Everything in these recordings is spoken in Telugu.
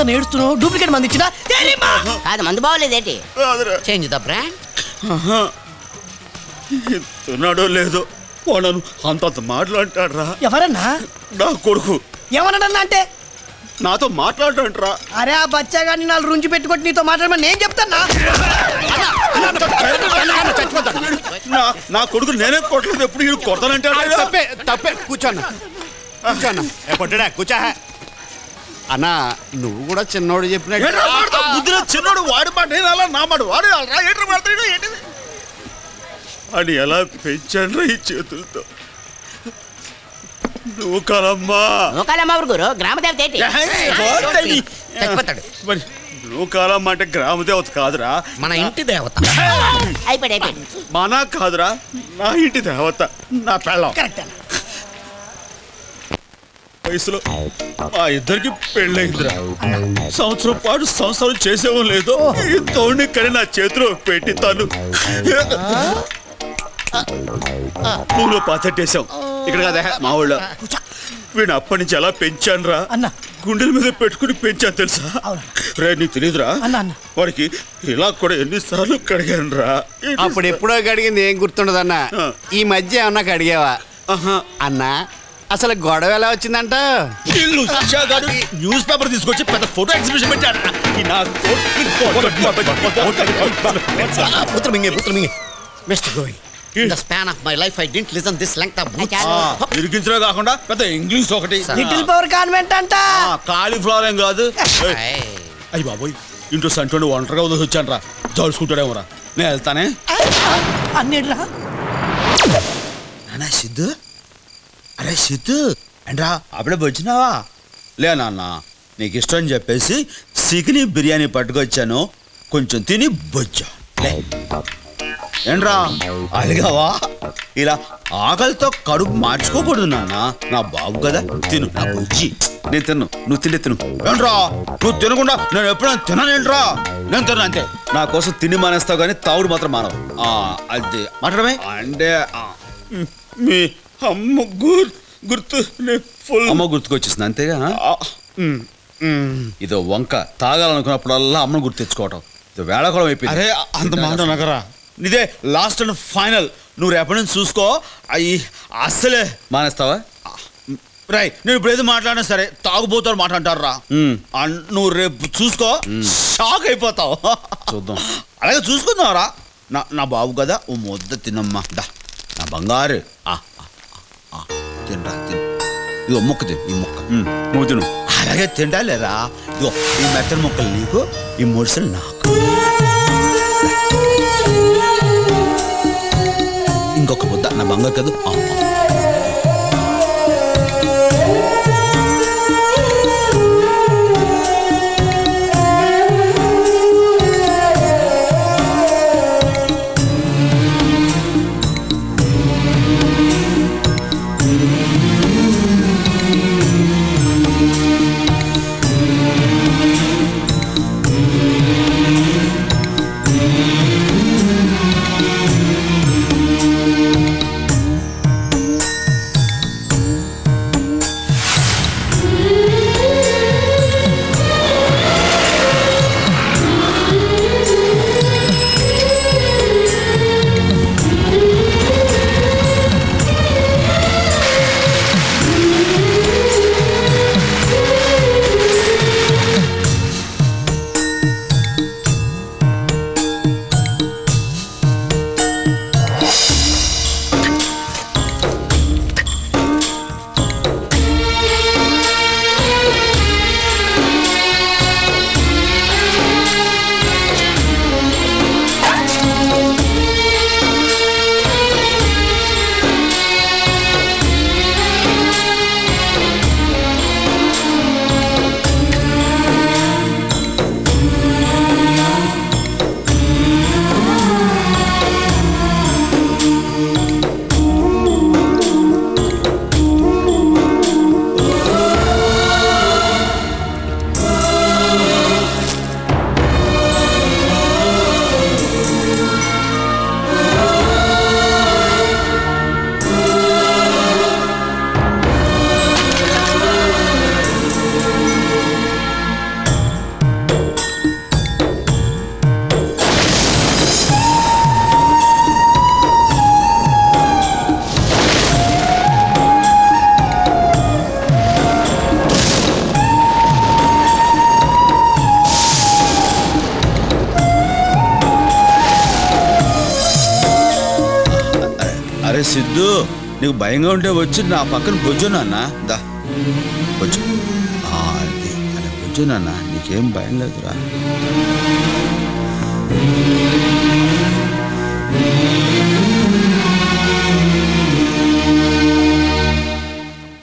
ఎందుకు నేడుస్తున్నావు? డూప్లికేట్ మంది ఇచ్చినా కాదు, మందు బాగోలేదేంటి? Change the brand. ఇస్తున్నాడో లేదో నన్ను అంతంత మాట్లాంటాడు రా. ఎవరన్నా? నా కొడుకు. ఏమన్నాడన్నా అంటే? నాతో మాట్లాడరా. అరే ఆ బచ్చాగాన్ని నాలుగు రుంచి పెట్టుకుంటే నీతో మాట్లాడమని నేను చెప్తానా? నా కొడుకు నేనే కొట్టలేదు, ఎప్పుడు కొడతానంటాడు. తప్పే కూర్చోన్నా కొట్టడా కూర్చో అన్నా. నువ్వు కూడా చిన్నోడు చెప్పినట్టు చిన్నోడు వాడి మాట అలా నా మాట వాడు అని ఎలా పెంచాడు ఈ చేతులతో. నూకాలమ్మా గురు గ్రామ దేవత మరి నూకాలమ్మ అంటే గ్రామ దేవత కాదురా, మన ఇంటి దేవత. అయిపోయాడు. మన కాదురా, నా ఇంటి దేవత, నా పెళ్ళం. వయసులో మా ఇద్దరికి పెళ్ళయిందిరా. సంవత్సరం పాటు సంసారం చేసేవో లేదో ఈ తోడిని కని నా చేతిలో పెట్టి తను పూలో పాతట్టేశాం. ఇక్కడ కదా మా ఊళ్ళో. వీడిని అప్పటి నుంచి ఎలా పెంచాను రా, గుండెల మీద పెట్టుకుని పెంచాను తెలుసా. రే నీకు తెలియదురా, వాడికి ఇలా కూడా ఎన్నిసార్లు కడిగాను రా. అప్పుడు ఎప్పుడో కడిగింది ఏం గుర్తుండదన్నా. ఈ మధ్య ఏమన్నా కడిగావా అన్నా? అసలు గొడవ ఎలా వచ్చిందంట? న్యూస్ పేపర్ తీసుకొచ్చి పెద్ద ఫోటో ఎగ్జిబిషన్ పెట్టాడు. Mister Govind, in the span of my life I didn't listen this length of boots. ఇరికించడం కాకుండా పెద్ద ఇంగ్లీష్ ఒకటి. లిటిల్ పవర్ కాన్వెంట్ అంట. కాలీఫ్లవర్ ఏం కాదు. అయ్యి బాబోయ్, ఇంట్లో సంటోని ఒంటరిగా వదిలేసి వచ్చాను రా. జలుసుకుంటాడేమో రా, నేను వెళ్తానే. అన్నిడ్రా నాన్న సిద్ధు. అరే సిద్ధు అండ్రా, అప్పుడే వచ్చినావా? లే నాన్న, నీకు ఇష్టం అని చెప్పేసి చికెన్ బిర్యానీ పట్టుకొచ్చాను, కొంచెం తిని బొచ్చా. ఏంట్రా అలిగావా? ఇలా ఆకలితో కడుపు మార్చుకోకూడదు నాన్న, నా బాబు కదా. తిను నా బుజ్జి. నేను తిన్ను, నువ్వు తిండి తిను. ఏంట్రా నువ్వు తినకుండా నేను ఎప్పుడైనా తిననేంట్రా? నేను తిన్నా అంతే. నా కోసం తిని మానేస్తావు కానీ తావుడు మాత్రం మానవు. అది మాట్లాడమే అంటే మీ అమ్మ గుర్తు అమ్మ గుర్తుకొచ్చేసింది అంతేగా. ఇదో వంక తాగాలనుకున్నప్పుడల్లా అమ్మను గుర్తు తెచ్చుకోవటం ఇది వేళాకోళం అయిపోయింది. అరే అంత మాట నగరా, ఇదే లాస్ట్ అండ్ ఫైనల్. నువ్వు రేపటి నుంచి చూసుకో, అయ్యి అస్సలే మానేస్తావా? రై నేను ఇప్పుడు ఏదో మాట్లాడినా సరే తాగుబోతాడు మాట అంటారు రా. నువ్వు రేపు చూసుకో, షాక్ అయిపోతావు. చూద్దాం, అలాగే చూసుకుందాంరా. నా బాబు కదా, ఓ ముద్ద తినమ్మా, దా నా బంగారు. తినరా తిను, ఇదిగో మొక్క తిను, ఈ మొక్క నువ్వు తిను. అలాగే తింటాలేరా. ఇదిగో ఈ మెత్తని మొక్కలు నీకు, ఈ ముడుసలు నాకు. ఇంకొక ముద్ద నా బంగారు కదా. అరే సిద్ధు, నీకు భయంగా ఉంటే వచ్చి నా పక్కన బొజ్జు నాన్న. దా బొజ్జు, అది అలా బొజ్జు నాన్న, నీకేం భయం లేదురా.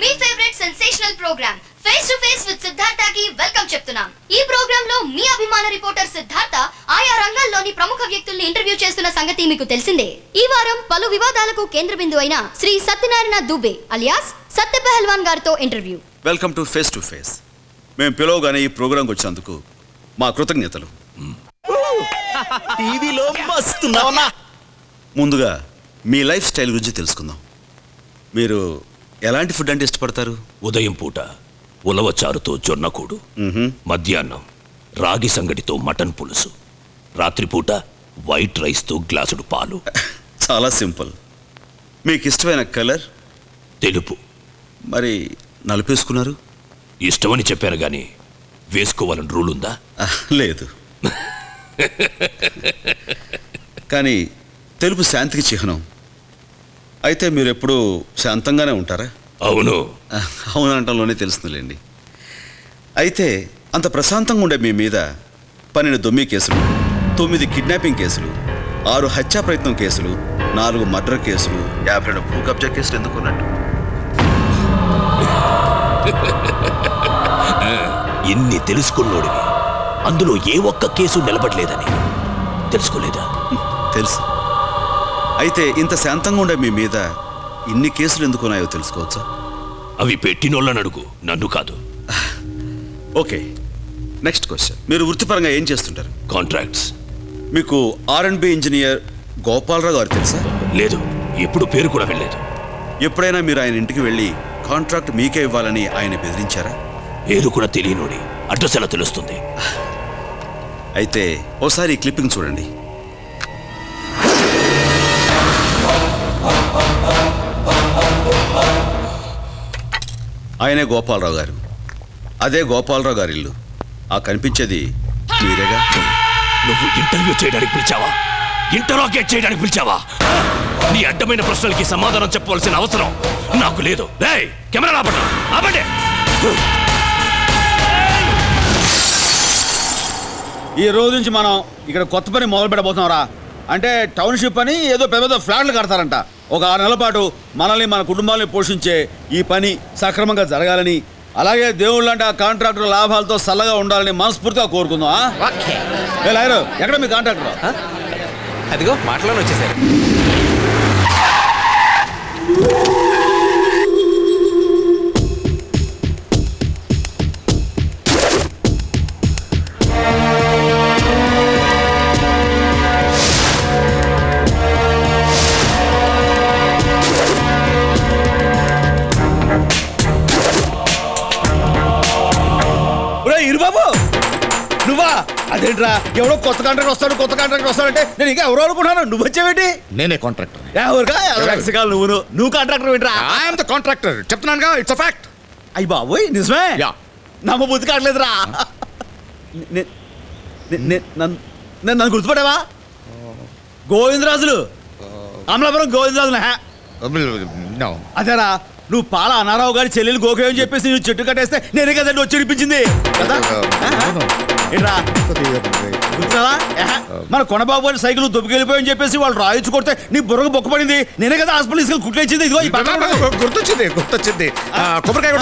మీ favourite sensational programme face to face with Siddhartha కి వెల్కమ్ చెప్తున్నాం. ఈ ప్రోగ్రామ్ లో మీ అభిమాన రిపోర్టర్ సిద్ధార్థ ఆయా రంగాల్లోని ప్రముఖ వ్యక్తుల్ని ఇంటర్వ్యూ చేస్తున్న సంగతి మీకు తెలిసిందే. ఈ వారం పలు వివాదాలకు కేంద్ర బిందువు అయిన శ్రీ సత్యనారాయణ దుబే అలియాస్ సత్య పెహల్వాన్ గారితో interview. Welcome to face to face. మేము పిలవగానే ఈ ప్రోగ్రాంకి వచ్చినందుకు మా కృతజ్ఞతలు. టీవీలో మస్తున్నావన్నా. ముందుగా మీ లైఫ్ స్టైల్ గురించి తెలుసుకుందాం. మీరు ఎలాంటి ఫుడ్ అంటే ఇష్టపడతారు? ఉదయం పూట ఉలవచారుతో జొన్నకూడు, మధ్యాహ్నం రాగి సంగటితో మటన్ పులుసు, రాత్రిపూట వైట్ రైస్తో గ్లాసుడు పాలు. చాలా సింపుల్. మీకు ఇష్టమైన కలర్? తెలుపు. మరి నలుపేసుకున్నారు? ఇష్టమని చెప్పాను గాని వేసుకోవాలని రూల్ ఉందా? లేదు. కానీ తెలుపు శాంతికి చిహ్నం. అయితే మీరు ఎప్పుడు శాంతంగానే ఉంటారా? అవును. అవునంటంలోనే తెలుస్తుందిలేండి. అయితే అంత ప్రశాంతంగా ఉండే మీ మీద 12 దొమ్మి కేసులు, 9 కిడ్నాపింగ్ కేసులు, 6 హత్యా ప్రయత్నం కేసులు, 4 మర్డర్ కేసులు, 52 భూ కబ్జా కేసులు ఎందుకున్నట్టు? ఇన్ని తెలుసుకున్నోడివి అందులో ఏ ఒక్క కేసు నిలబడలేదని తెలుసుకోలేదా? తెలుసు. అయితే ఇంత శాంతంగా ఉండే మీ మీద ఇన్ని కేసులు ఎందుకున్నాయో తెలుసుకోవచ్చా? అవి పెట్టినోళ్ళని అడుగు, నన్ను కాదు. Okay, next question. మీరు వృత్తిపరంగా ఏం చేస్తుంటారు? కాంట్రాక్ట్స్. మీకు R&B ఇంజనీర్ గోపాలరావు గారు తెలుసా? లేదు, ఎప్పుడు పేరు కూడా వెళ్ళలేదు. ఎప్పుడైనా మీరు ఆయన ఇంటికి వెళ్ళి కాంట్రాక్ట్ మీకే ఇవ్వాలని ఆయన బెదిరించారా? పేరు కూడా తెలియనోడి అడ్రస్ ఎలా తెలుస్తుంది? అయితే ఓసారి ఈ క్లిప్పింగ్ చూడండి. ఆయనే గోపాలరావు గారు. అదే గోపాలరావు గారి ఇల్లు. ఆ కనిపించేది మీరేగా? నువ్వు ఇంటర్వ్యూ చేయడానికి పిలిచావా? ఇంటరాగేట్ చేయడానికి పిలిచావా? నీ అడ్డమైన ప్రశ్నలకి సమాధానం చెప్పవలసిన అవసరం నాకు లేదు. కెమెరా ఆపండి. ఈ రోజు నుంచి మనం ఇక్కడ కొత్త పని మొదలు పెట్టబోతున్నారా? అంటే టౌన్షిప్ అని ఏదో పెద్ద ఫ్లాట్లు కడతారంట. ఒక 6 నెలల పాటు మనల్ని మన కుటుంబాలని పోషించే ఈ పని సక్రమంగా జరగాలని, అలాగే దేవుళ్ళంటే ఆ కాంట్రాక్టర్ లాభాలతో చల్లగా ఉండాలని మనస్ఫూర్తిగా కోరుకుందాం. ఎక్కడ మీ కాంట్రాక్టర్? అదిగో మాటలోనే వచ్చేసారు. ఇరుబాబు, నువ్వా? అదేంట్రా, ఎవడో కొత్త కాంట్రాక్టర్ వస్తాడంటే నేను ఇంకా ఎవరో అనుకున్నాను. నువ్వు వచ్చావేంటి? నేనే కాంట్రాక్టర్. నువ్వు కాంట్రాక్టర్ ఏంట్రా? I'm the contractor. చెప్తున్నానుగా, ఇట్స్ అ ఫ్యాక్ట్. అయ్యి బాబోయ్, నిజమే? నమ్మ బుద్ధి కావట్లేదురా. నన్ను గుర్తుపడావా? గోవిందరాజులు, అమలాపురం గోవిందరాజులు. అదేరా, నువ్వు పాల అనారావు గారి చెల్లెలు గోకేమని చెప్పేసి నువ్వు చెట్టు కట్టేస్తే నేనే కదండి వచ్చి వినిపించింది కదా? గుర్తురావా? మన కొనబాబు గారి సైకిల్ దుబ్బకెళ్ళిపోయని చెప్పేసి వాళ్ళు రాయించు కొడితే నీ బుర్రకు బొక్కపడింది. నేనే కదా హాస్పిటల్ తీసుకెళ్ళి కుట్లేసింది. ఇదిగో గుర్తొచ్చింది. కొబ్బరికాయ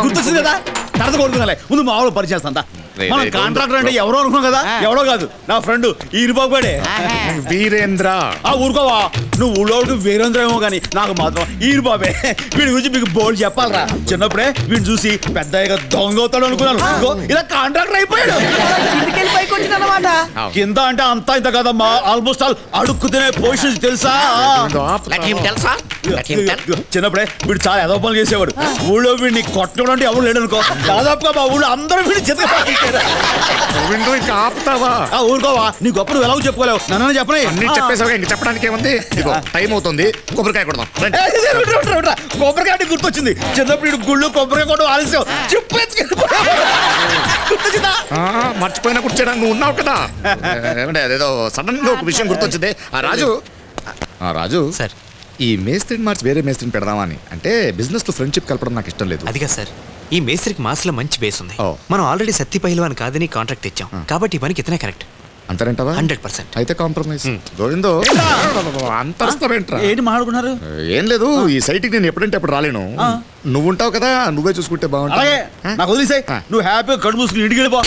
గుర్తొచ్చింది కదా? తర్వాత కొడుకున్నాలే. ముందు మామూలు పరిచేస్తా. మన కాంట్రాక్టర్ అంటే ఎవరో అనుకున్నాం కదా? ఎవరో కాదు, నా ఫ్రెండ్ ఈరుబాబు గాడే. వీరేంద్ర. ఊరుకోవా, నువ్వు ఊళ్ళోకి వీరేంద్ర ఏమో కానీ నాకు మాత్రం ఈరుబాబే. వీడి గురించి మీకు బోల్డ్ చెప్పాలరా. చిన్నప్పుడే వీడిని చూసి పెద్ద దొంగ అవుతాడు అనుకున్నాను. ఇలా కాంట్రాక్టర్ అయిపోయాడు. కింద అంటే అంతా ఇంత కదమ్మా, ఆల్మోస్ట్ ఆల్ అడుక్కు తినే పొజిషన్ తెలుసా? చిన్నప్పుడే వీడు చాలా ఎదో పనులు చేసేవాడు. ఊళ్ళో వీడిని కొట్టడం అంటే ఎవరు లేడు అనుకో. దాదాపుగా మా ఊళ్ళో అందరూ వీడిని చిత్త ఊరుకోవా, నీ గొప్ప నువ్వు ఎలా చెప్పుకోలేవు. నన్ను చెప్పలే. చెప్పేసావు, ఇంక చెప్పడానికి ఏముంది? టైం అవుతుంది, కొబ్బరికాయ కొడదాం. కొబ్బరికాయ అంటే గుర్తొచ్చింది. చిన్నప్పుడు గుళ్ళు కొబ్బరికాయ కొట్టు ఆలస్యం. మర్చిపోయినా కూర్చోడానికి నువ్వు ఉన్నావు కదా. ఏమంటే అదేదో సడన్ గా ఒక విషయం గుర్తొచ్చింది. రాజు సార్, ఈ మేస్త్రిని మార్చి వేరే మేస్త్రిని పెడదామని. అంటే బిజినెస్ లో ఫ్రెండ్షిప్ కలపడం నాకు ఇష్టం లేదు. అదిగా సార్, ఈ మేస్త్రికి మాస్లో మంచి బేస్ ఉంది. ఓ. మనం ఆల్రెడీ సత్తి పైల్వాన్ కాదని కాంట్రాక్ట్ తెచ్చాం, కాబట్టి ఈ పనికి ఇతనే కరెక్ట్. అంటారంటావా? 100%. అయితే కాంప్రమైజ్. గోవిందో అంతరేంట్రా? ఏంటి మాట్లాడుకున్నారు? ఏం లేదు, ఈ సైట్కి నేను ఎప్పుడంటే అప్పుడు రాలేను. నువ్వు ఉంటావు కదా, నువ్వే చూసుకుంటే అలాగే బాగుంటుంది. నాకు వదిలేసాయి. నువ్వు హ్యాపీగా కడుపు మూసుకుని ఇంటికి వెళ్ళిపో.